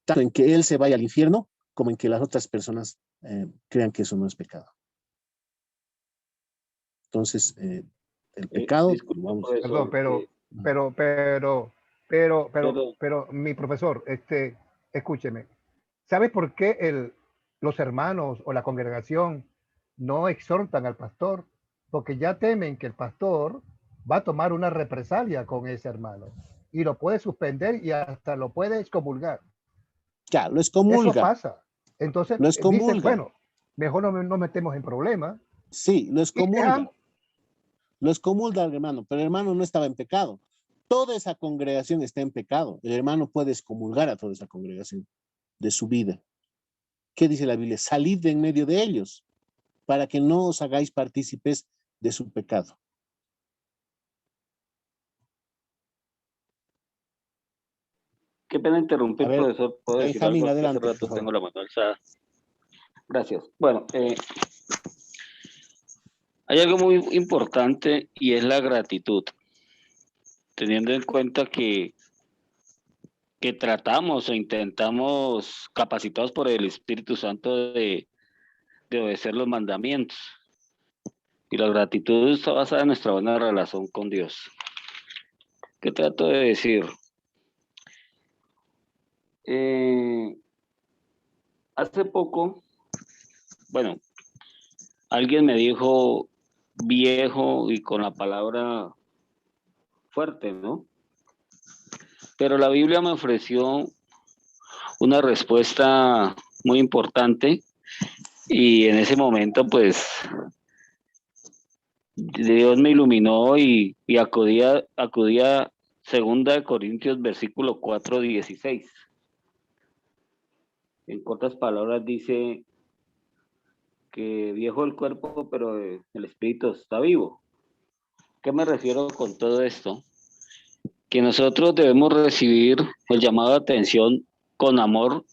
tanto en que él se vaya al infierno, como en que las otras personas crean que eso no es pecado. Entonces, el pecado, Disculpa, vamos. profesor, Pero, mi profesor, escúcheme. ¿Sabe por qué los hermanos o la congregación no exhortan al pastor? Porque ya temen que el pastor va a tomar una represalia con ese hermano y lo puede suspender y hasta lo puede excomulgar. Ya, lo Eso excomulga, pasa. Entonces lo dicen, excomulga. bueno, mejor no nos metemos en problemas. Sí, lo Y excomulga. dejamos, Lo excomulga al hermano, pero el hermano no estaba en pecado. Toda esa congregación está en pecado. El hermano puede excomulgar a toda esa congregación de su vida. ¿Qué dice la Biblia? Salid de en medio de ellos para que no os hagáis partícipes de su pecado. Qué pena A interrumpir, ver, profesor. ¿Puedo decir Benjamín, algo? Hace adelante, por rato favor. tengo la mano alzada. Gracias. Bueno, hay algo muy importante y es la gratitud. Teniendo en cuenta que tratamos o intentamos, capacitados por el Espíritu Santo, de obedecer los mandamientos. Y la gratitud está basada en nuestra buena relación con Dios. ¿Qué trato de decir? Hace poco, bueno, alguien me dijo viejo y con la palabra fuerte, ¿no? Pero la Biblia me ofreció una respuesta muy importante y en ese momento, pues, Dios me iluminó y acudía a 2 Corintios, versículo 4:16. En cortas palabras dice que viejo el cuerpo, pero el espíritu está vivo. ¿Qué me refiero con todo esto? Que nosotros debemos recibir el llamado de atención con amor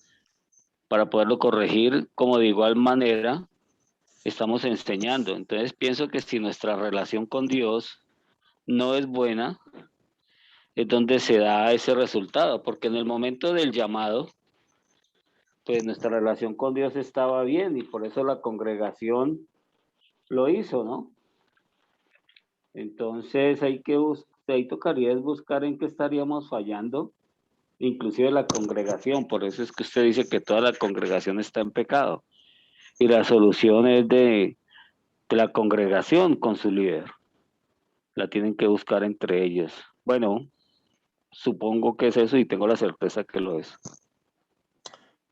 para poderlo corregir, como de igual manera estamos enseñando. Entonces pienso que si nuestra relación con Dios no es buena, es donde se da ese resultado, porque en el momento del llamado, pues nuestra relación con Dios estaba bien y por eso la congregación lo hizo, ¿no? Entonces ahí tocaría es buscar en qué estaríamos fallando, inclusive la congregación. Por eso es que usted dice que toda la congregación está en pecado y la solución es de la congregación con su líder. La tienen que buscar entre ellos. Bueno, supongo que es eso y tengo la certeza que lo es.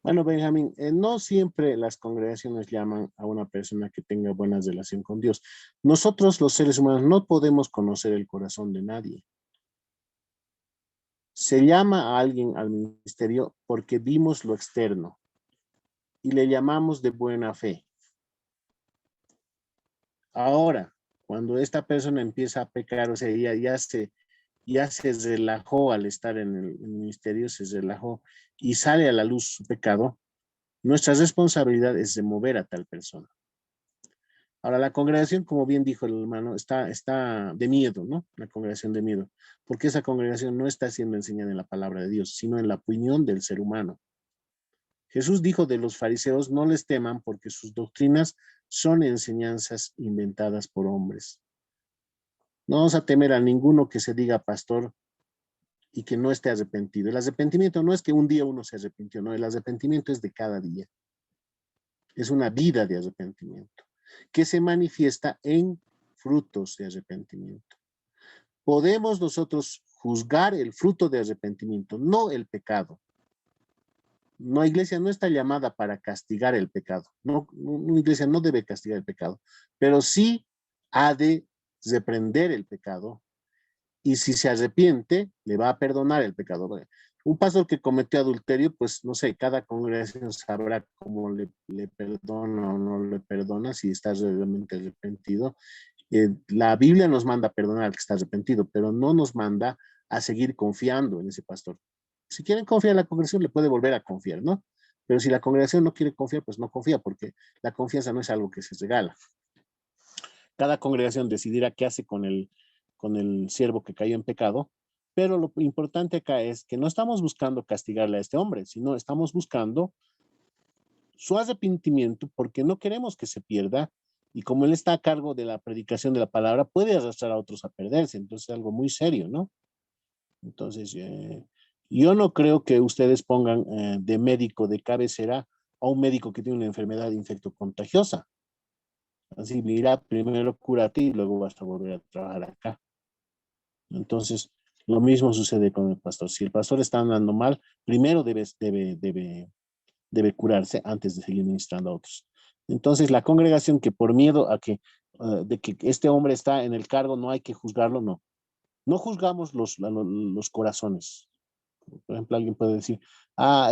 Bueno, Benjamín, no siempre las congregaciones llaman a una persona que tenga buena relación con Dios. Nosotros, los seres humanos, no podemos conocer el corazón de nadie. Se llama a alguien al ministerio porque vimos lo externo y le llamamos de buena fe. Ahora, cuando esta persona empieza a pecar, o sea, ya se relajó al estar en el ministerio, se relajó y sale a la luz su pecado, nuestra responsabilidad es remover a tal persona. Ahora, la congregación, como bien dijo el hermano, está de miedo, ¿no? La congregación de miedo, porque esa congregación no está siendo enseñada en la palabra de Dios, sino en la opinión del ser humano. Jesús dijo de los fariseos, no les teman porque sus doctrinas son enseñanzas inventadas por hombres. No vamos a temer a ninguno que se diga pastor y que no esté arrepentido. El arrepentimiento no es que un día uno se arrepintió, no, el arrepentimiento es de cada día. Es una vida de arrepentimiento que se manifiesta en frutos de arrepentimiento. Podemos nosotros juzgar el fruto de arrepentimiento, no el pecado. No, iglesia no está llamada para castigar el pecado. No, una iglesia no debe castigar el pecado, pero sí ha de reprender el pecado y si se arrepiente, le va a perdonar el pecado. Un pastor que cometió adulterio, pues no sé, cada congregación sabrá cómo le perdona o no le perdona, si está realmente arrepentido. La Biblia nos manda a perdonar al que está arrepentido, pero no nos manda a seguir confiando en ese pastor. Si quieren confiar en la congregación, le puede volver a confiar, ¿no? Pero si la congregación no quiere confiar, pues no confía, porque la confianza no es algo que se regala. Cada congregación decidirá qué hace con el siervo que cayó en pecado, pero lo importante acá es que no estamos buscando castigarle a este hombre, sino estamos buscando su arrepentimiento porque no queremos que se pierda y como él está a cargo de la predicación de la palabra, puede arrastrar a otros a perderse, entonces es algo muy serio, ¿no? Entonces, yo no creo que ustedes pongan de médico de cabecera a un médico que tiene una enfermedad infectocontagiosa. Así, mira, primero cúrate y luego vas a volver a trabajar acá. Entonces, lo mismo sucede con el pastor. Si el pastor está andando mal, primero debe curarse antes de seguir ministrando a otros. Entonces, la congregación que por miedo a que, de que este hombre está en el cargo, no hay que juzgarlo, no. No juzgamos los corazones. Por ejemplo, alguien puede decir,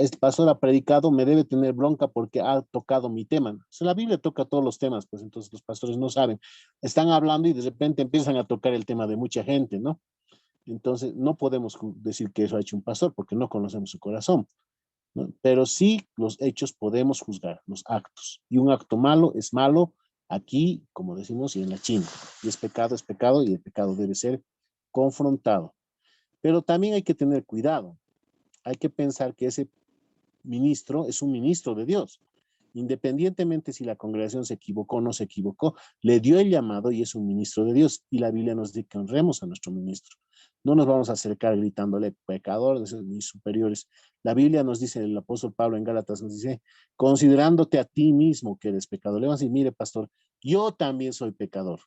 este pastor ha predicado, me debe tener bronca porque ha tocado mi tema. O sea, la Biblia toca todos los temas, pues entonces los pastores no saben. Están hablando y de repente empiezan a tocar el tema de mucha gente, ¿no? Entonces, no podemos decir que eso ha hecho un pastor porque no conocemos su corazón, ¿no? Pero sí los hechos podemos juzgar, los actos. Y un acto malo es malo aquí, como decimos, y en la China. Y es pecado y el pecado debe ser confrontado. Pero también hay que tener cuidado. Hay que pensar que ese ministro es un ministro de Dios. Independientemente si la congregación se equivocó o no se equivocó, le dio el llamado y es un ministro de Dios. Y la Biblia nos dice que honremos a nuestro ministro. No nos vamos a acercar gritándole pecador, ni superiores. La Biblia nos dice, el apóstol Pablo en Gálatas nos dice, considerándote a ti mismo que eres pecador. Le vamos a decir, mire, pastor, yo también soy pecador.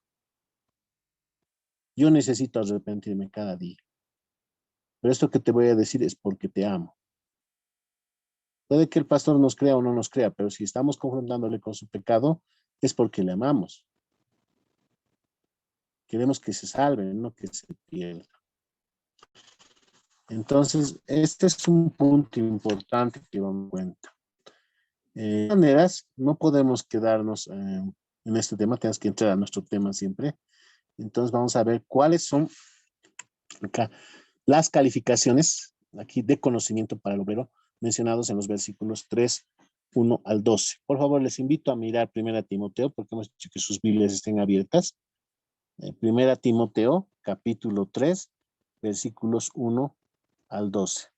Yo necesito arrepentirme cada día. Pero esto que te voy a decir es porque te amo. Puede que el pastor nos crea o no nos crea, pero si estamos confrontándole con su pecado, es porque le amamos. Queremos que se salve, no que se pierda. Entonces, este es un punto importante que vamos en cuenta. De todas maneras, no podemos quedarnos en este tema, tenemos que entrar a nuestro tema siempre. Entonces, vamos a ver cuáles son acá las calificaciones aquí de conocimiento para el obrero mencionados en los versículos 3, 1 al 12. Por favor, les invito a mirar 1 Timoteo, porque hemos dicho que sus Biblias estén abiertas. 1 Timoteo, capítulo 3, versículos 1 al 12.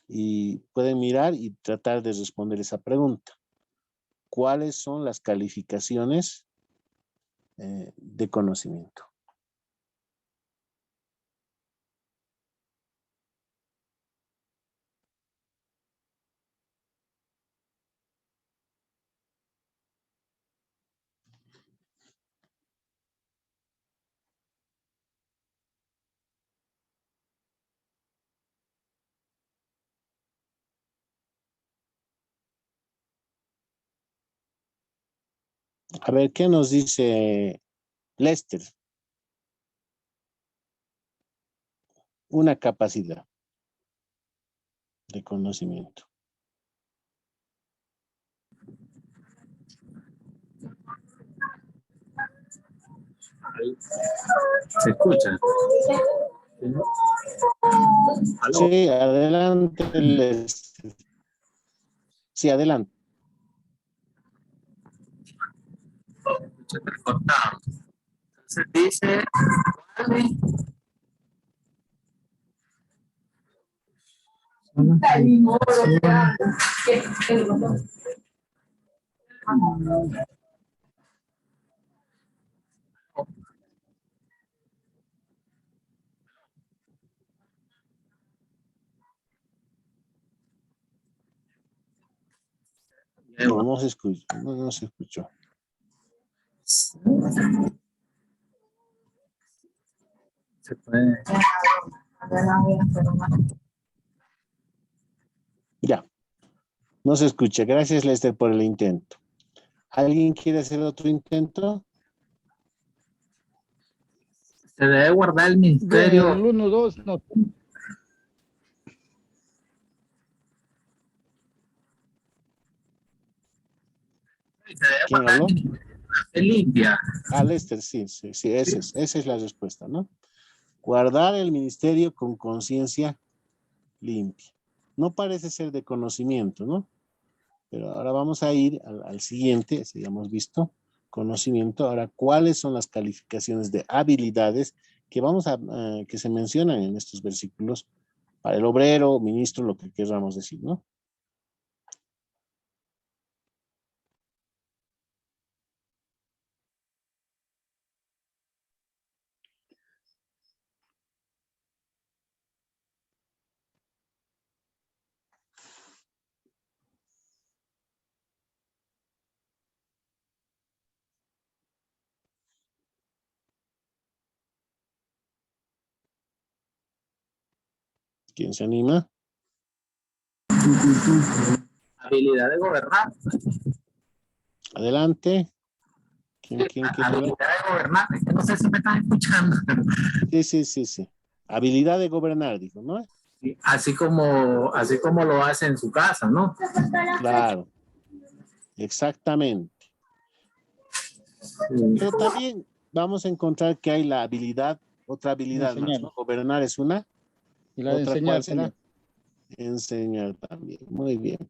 Y pueden mirar y tratar de responder esa pregunta. ¿Cuáles son las calificaciones de conocimiento? A ver, ¿qué nos dice Lester? Una capacidad de conocimiento. ¿Se escucha? ¿Aló? Sí, adelante, Lester. Sí, adelante. Se escucha cortado. Entonces dice, No, no se escuchó. No se escuchó. se puede. Ya, no se escucha. Gracias, Lester, por el intento. ¿Alguien quiere hacer otro intento? Se debe guardar el El ministerio. 1, 2, no. Se debe ¿Quién guardar el habló? ministerio. Se limpia. Lester, sí, esa es la respuesta, ¿no? Guardar el ministerio con conciencia limpia. No parece ser de conocimiento, ¿no? Pero ahora vamos a ir al siguiente, si ya hemos visto conocimiento. Ahora, ¿cuáles son las calificaciones de habilidades que que se mencionan en estos versículos para el obrero, ministro, lo que queramos decir, ¿no? ¿Quién se anima? Habilidad de gobernar. Adelante. ¿Quién quiere hablar? Habilidad de gobernar. Es que no sé si me están escuchando. Sí. Habilidad de gobernar, dijo, ¿no? Sí, así como lo hace en su casa, ¿no? Claro, exactamente. Sí. Pero también vamos a encontrar que hay la habilidad, otra habilidad más, Enseñar. ¿no? Gobernar es una. Y la de ¿Otra cuál enseñar será? también. Enseñar también. Muy bien.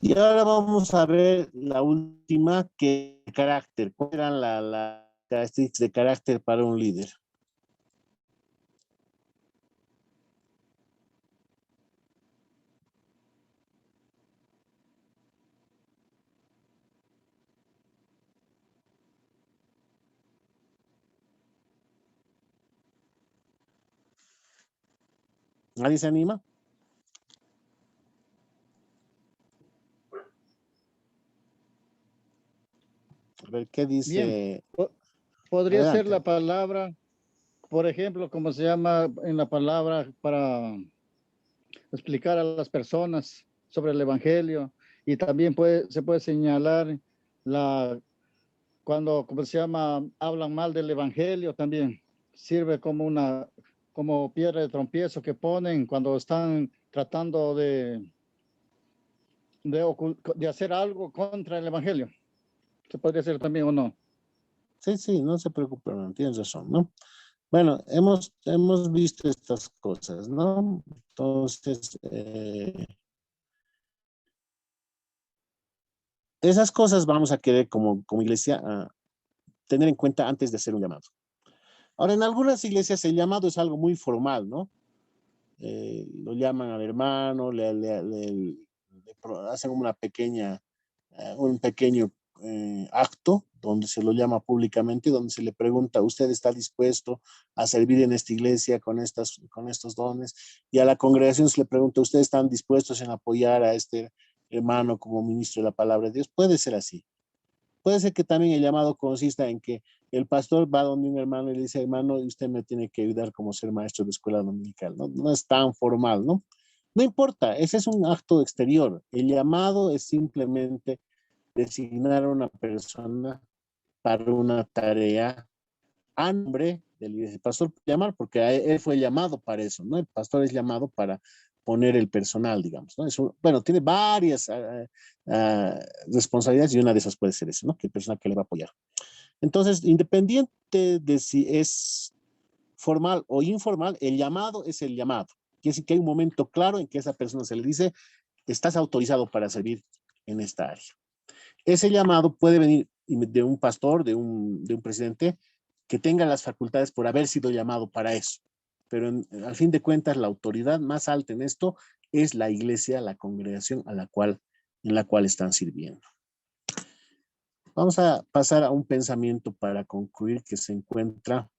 Y ahora vamos a ver la última, que es carácter. ¿Cuáles eran las características de carácter para un líder? ¿Nadie se anima? A ver, ¿qué Bien. dice? Podría ser Adelante. la palabra, por ejemplo, como se llama en la palabra para explicar a las personas sobre el evangelio, y también se puede señalar cuando, como se llama, hablan mal del evangelio, también sirve como piedra de tropiezo que ponen cuando están tratando de hacer algo contra el evangelio. ¿Se podría hacer también o no? Sí, no se preocupe, no, tienes razón, ¿no? Bueno, hemos visto estas cosas, ¿no? Entonces, esas cosas vamos a querer como iglesia tener en cuenta antes de hacer un llamado. Ahora, en algunas iglesias el llamado es algo muy formal, ¿no? Lo llaman al hermano, hacen un pequeño acto donde se lo llama públicamente, donde se le pregunta, ¿usted está dispuesto a servir en esta iglesia con estos dones? Y a la congregación se le pregunta, ¿ustedes están dispuestos en apoyar a este hermano como ministro de la palabra de Dios? Puede ser así. Puede ser que también el llamado consista en que el pastor va donde un hermano y le dice, hermano, usted me tiene que ayudar como ser maestro de escuela dominical. No es tan formal, ¿no? No importa, ese es un acto exterior. El llamado es simplemente designar a una persona para una tarea a nombre del pastor, llamar, porque él fue llamado para eso, ¿no? El pastor es llamado para poner el personal, digamos, ¿no? Eso, bueno, tiene varias responsabilidades y una de esas puede ser eso, ¿no? Que el personal que le va a apoyar. Entonces, independiente de si es formal o informal, el llamado es el llamado. Quiere decir que hay un momento claro en que a esa persona se le dice, estás autorizado para servir en esta área. Ese llamado puede venir de un pastor, de un presidente, que tenga las facultades por haber sido llamado para eso. Pero al fin de cuentas, la autoridad más alta en esto es la iglesia, la congregación en la cual están sirviendo. Vamos a pasar a un pensamiento para concluir que se encuentra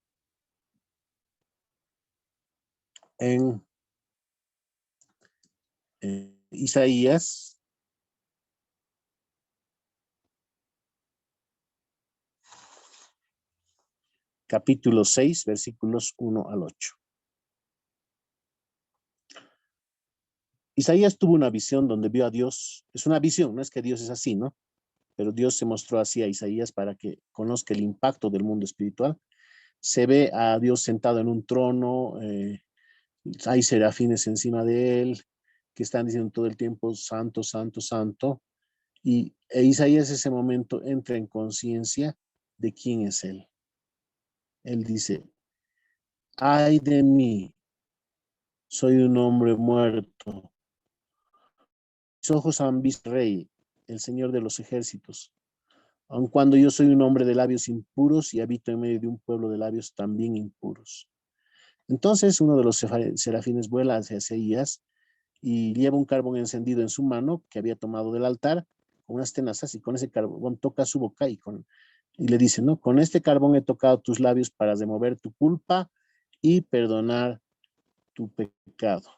en Isaías, capítulo 6, versículos 1 al 8. Isaías tuvo una visión donde vio a Dios. Es una visión, no es que Dios es así, ¿no? Pero Dios se mostró así a Isaías para que conozca el impacto del mundo espiritual. Se ve a Dios sentado en un trono, hay serafines encima de él, que están diciendo todo el tiempo, santo, santo, santo. Y Isaías en ese momento entra en conciencia de quién es él. Él dice, ay de mí, soy un hombre muerto. Mis ojos han visto al Rey, el Señor de los ejércitos. Aun cuando yo soy un hombre de labios impuros y habito en medio de un pueblo de labios también impuros. Entonces uno de los serafines vuela hacia Isaías y lleva un carbón encendido en su mano que había tomado del altar con unas tenazas, y con ese carbón toca su boca y le dice, ¿no? Con este carbón he tocado tus labios para remover tu culpa y perdonar tu pecado.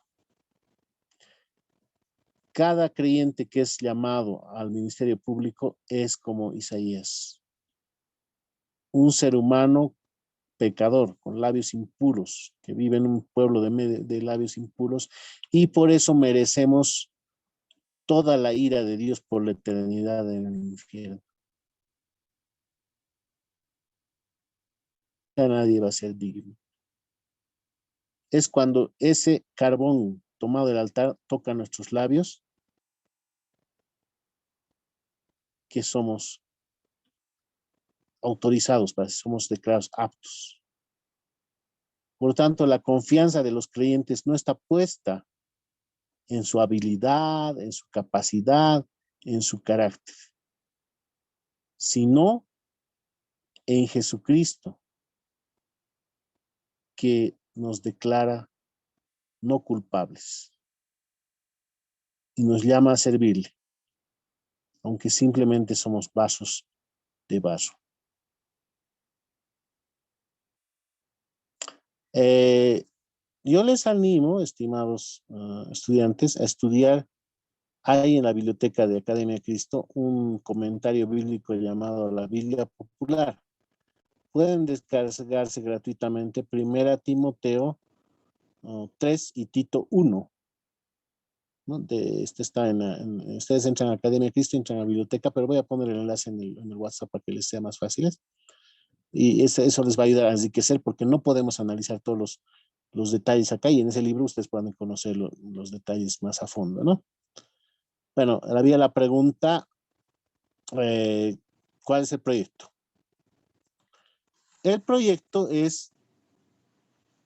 Cada creyente que es llamado al ministerio público es como Isaías, un ser humano pecador, con labios impuros, que vive en un pueblo de labios impuros, y por eso merecemos toda la ira de Dios por la eternidad en el infierno. Ya nadie va a ser digno. Es cuando ese carbón tomado del altar toca nuestros labios que somos autorizados, somos declarados aptos. Por lo tanto, la confianza de los creyentes no está puesta en su habilidad, en su capacidad, en su carácter, sino en Jesucristo, que nos declara no culpables y nos llama a servirle, aunque simplemente somos vasos de barro. Yo les animo, estimados estudiantes, a estudiar. Hay en la biblioteca de Academia de Cristo un comentario bíblico llamado la Biblia Popular. Pueden descargarse gratuitamente 1 Timoteo 3 y Tito 1. ¿No? Está ustedes entran a Academia de Cristo, entran a la biblioteca, pero voy a poner el enlace en el WhatsApp para que les sea más fácil. Y eso les va a ayudar a enriquecer, porque no podemos analizar todos los detalles acá, y en ese libro ustedes pueden conocer los detalles más a fondo, ¿no? Bueno, había la pregunta, ¿cuál es el proyecto? El proyecto es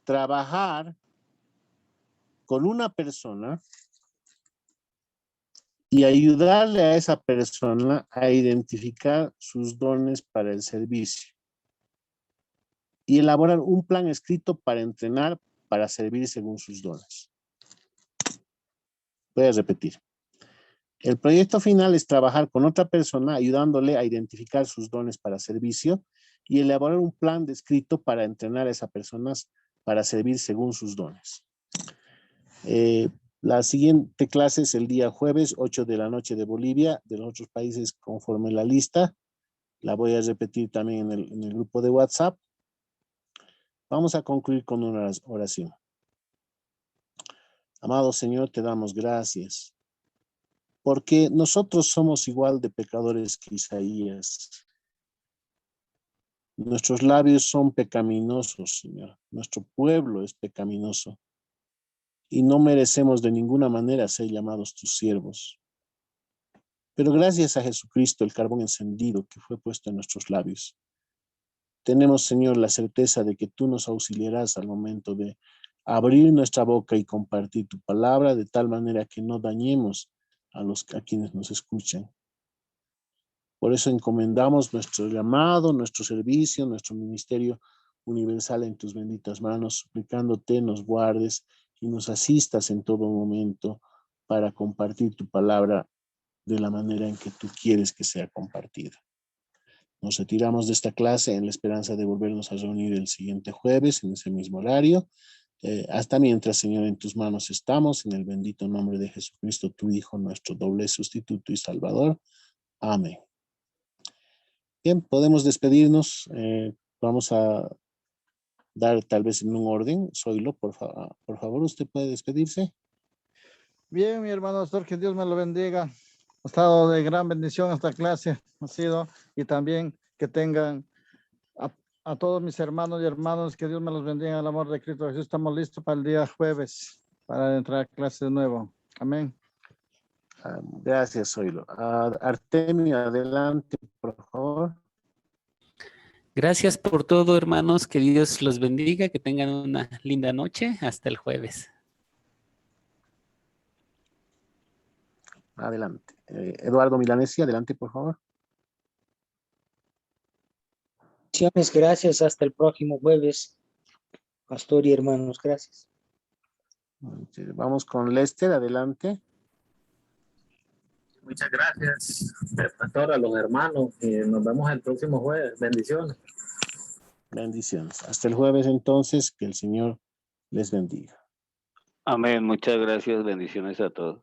trabajar con una persona y ayudarle a esa persona a identificar sus dones para el servicio y elaborar un plan escrito para entrenar, para servir según sus dones. Voy a repetir. El proyecto final es trabajar con otra persona ayudándole a identificar sus dones para servicio y elaborar un plan descrito para entrenar a esas personas para servir según sus dones. La siguiente clase es el día jueves, 8 de la noche de Bolivia, de los otros países conforme la lista. La voy a repetir también en el grupo de WhatsApp. Vamos a concluir con una oración. Amado Señor, te damos gracias, porque nosotros somos igual de pecadores que Isaías. Nuestros labios son pecaminosos, Señor. Nuestro pueblo es pecaminoso. Y no merecemos de ninguna manera ser llamados tus siervos. Pero gracias a Jesucristo, el carbón encendido que fue puesto en nuestros labios, tenemos, Señor, la certeza de que tú nos auxiliarás al momento de abrir nuestra boca y compartir tu palabra de tal manera que no dañemos a quienes nos escuchan. Por eso encomendamos nuestro llamado, nuestro servicio, nuestro ministerio universal en tus benditas manos, suplicándote nos guardes y nos asistas en todo momento para compartir tu palabra de la manera en que tú quieres que sea compartida. Nos retiramos de esta clase en la esperanza de volvernos a reunir el siguiente jueves en ese mismo horario. Hasta mientras, Señor, en tus manos estamos, en el bendito nombre de Jesucristo, tu Hijo, nuestro doble sustituto y Salvador. Amén. Bien, podemos despedirnos. Vamos a dar tal vez en un orden. Zoilo, por favor, ¿usted puede despedirse? Bien, mi hermano pastor, que Dios me lo bendiga. Ha estado de gran bendición esta clase, ha sido, y también que tengan a todos mis hermanos y hermanas, que Dios me los bendiga en el amor de Cristo Jesús. Estamos listos para el día jueves, para entrar a clase de nuevo. Amén. Gracias, Zoilo. Artemio, adelante, por favor. Gracias por todo, hermanos. Que Dios los bendiga, que tengan una linda noche. Hasta el jueves. Adelante. Eduardo Milanesi, adelante, por favor. Gracias, hasta el próximo jueves, pastor y hermanos, gracias. Vamos con Lester, adelante. Muchas gracias, pastor, a los hermanos, y nos vemos el próximo jueves. Bendiciones. Bendiciones. Hasta el jueves, entonces, que el Señor les bendiga. Amén. Muchas gracias. Bendiciones a todos.